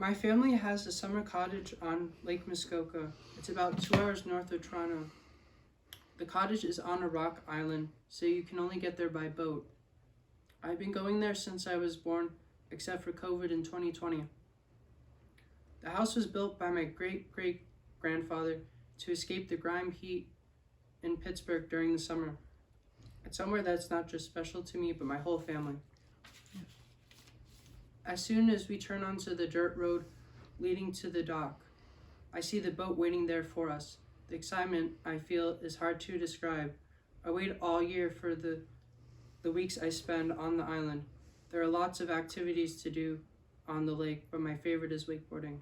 My family has a summer cottage on Lake Muskoka. It's about 2 hours north of Toronto. The cottage is on a rock island, so you can only get there by boat. I've been going there since I was born, except for COVID in 2020. The house was built by my great-great-grandfather to escape the grime heat in Pittsburgh during the summer. It's somewhere that's not just special to me, but my whole family. As soon as we turn onto the dirt road leading to the dock, I see the boat waiting there for us. The excitement I feel is hard to describe. I wait all year for the weeks I spend on the island. There are lots of activities to do on the lake, but my favorite is wakeboarding.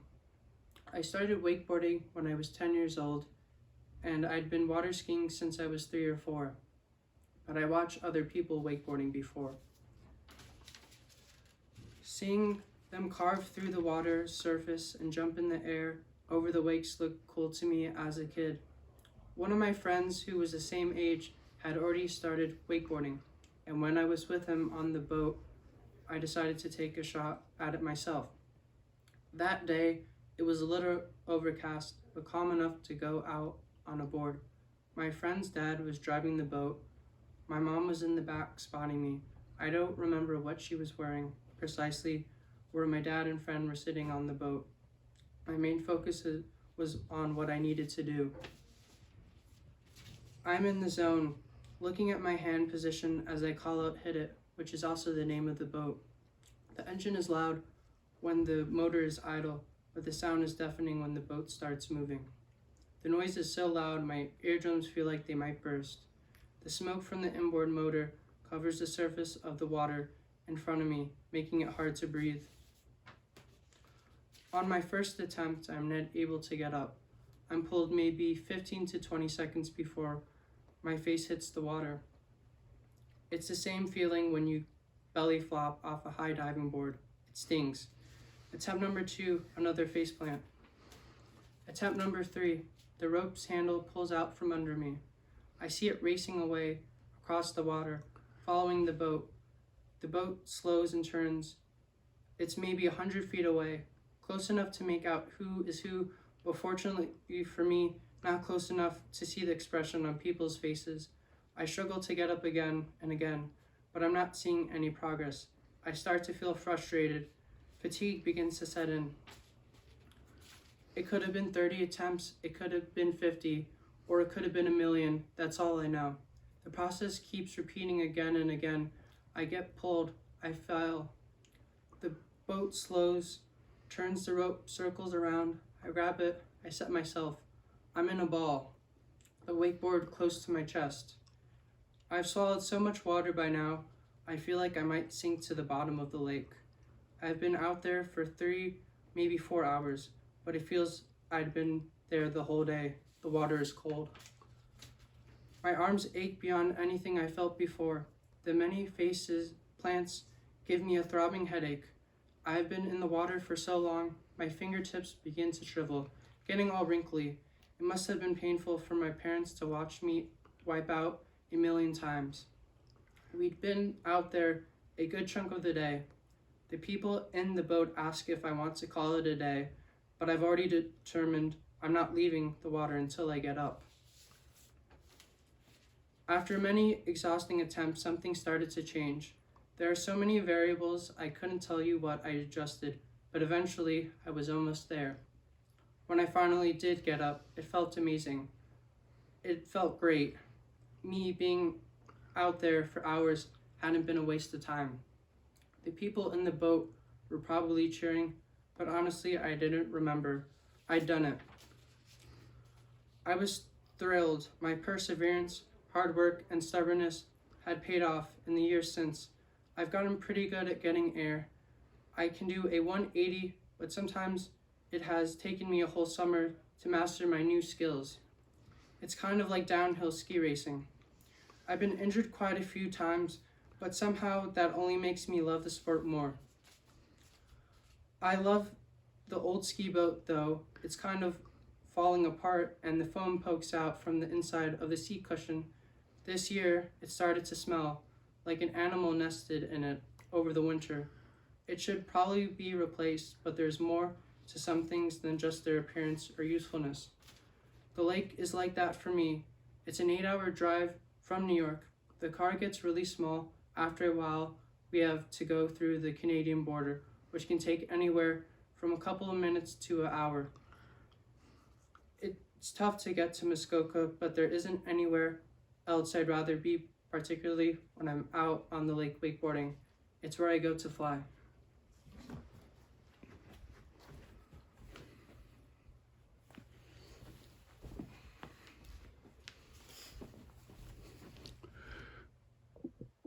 I started wakeboarding when I was 10 years old, and I'd been water skiing since I was 3 or 4, but I watched other people wakeboarding before. Seeing them carve through the water surface and jump in the air over the wakes looked cool to me as a kid. One of my friends who was the same age had already started wakeboarding, and when I was with him on the boat, I decided to take a shot at it myself. That day, it was a little overcast, but calm enough to go out on a board. My friend's dad was driving the boat. My mom was in the back spotting me. I don't remember what she was wearing precisely, where my dad and friend were sitting on the boat. My main focus was on what I needed to do. I'm in the zone, looking at my hand position as I call out "hit it," which is also the name of the boat. The engine is loud when the motor is idle, but the sound is deafening when the boat starts moving. The noise is so loud my eardrums feel like they might burst. The smoke from the inboard motor covers the surface of the water in front of me, making it hard to breathe. On my first attempt, I'm not able to get up. I'm pulled maybe 15 to 20 seconds before my face hits the water. It's the same feeling when you belly flop off a high diving board. It stings. Attempt number 2, another faceplant. Attempt number 3, the rope's handle pulls out from under me. I see it racing away across the water, following the boat. The boat slows and turns. It's maybe 100 feet away, close enough to make out who is who, but fortunately for me, not close enough to see the expression on people's faces. I struggle to get up again and again, but I'm not seeing any progress. I start to feel frustrated. Fatigue begins to set in. It could have been 30 attempts, it could have been 50, or it could have been 1,000,000. That's all I know. The process keeps repeating again and again. I get pulled, I fail. The boat slows, turns, the rope circles around. I grab it, I set myself. I'm in a ball, a wakeboard close to my chest. I've swallowed so much water by now, I feel like I might sink to the bottom of the lake. I've been out there for 3, maybe 4 hours, but it feels I'd been there the whole day. The water is cold. My arms ache beyond anything I felt before. The many plants give me a throbbing headache. I've been in the water for so long, my fingertips begin to shrivel, getting all wrinkly. It must have been painful for my parents to watch me wipe out 1,000,000 times. We'd been out there a good chunk of the day. The people in the boat ask if I want to call it a day, but I've already determined I'm not leaving the water until I get up. After many exhausting attempts, something started to change. There are so many variables I couldn't tell you what I adjusted, but eventually I was almost there. When I finally did get up, it felt amazing. It felt great. Me being out there for hours hadn't been a waste of time. The people in the boat were probably cheering, but honestly, I didn't remember. I'd done it. I was thrilled. My perseverance, hard work, and stubbornness had paid off in the years since. I've gotten pretty good at getting air. I can do a 180, but sometimes it has taken me a whole summer to master my new skills. It's kind of like downhill ski racing. I've been injured quite a few times, but somehow that only makes me love the sport more. I love the old ski boat though. It's kind of falling apart and the foam pokes out from the inside of the seat cushion. This year, it started to smell like an animal nested in it over the winter. It should probably be replaced, but there's more to some things than just their appearance or usefulness. The lake is like that for me. It's an 8-hour drive from New York. The car gets really small. After a while, we have to go through the Canadian border, which can take anywhere from a couple of minutes to an hour. It's tough to get to Muskoka, but there isn't anywhere else I'd rather be, particularly when I'm out on the lake wakeboarding. It's where I go to fly.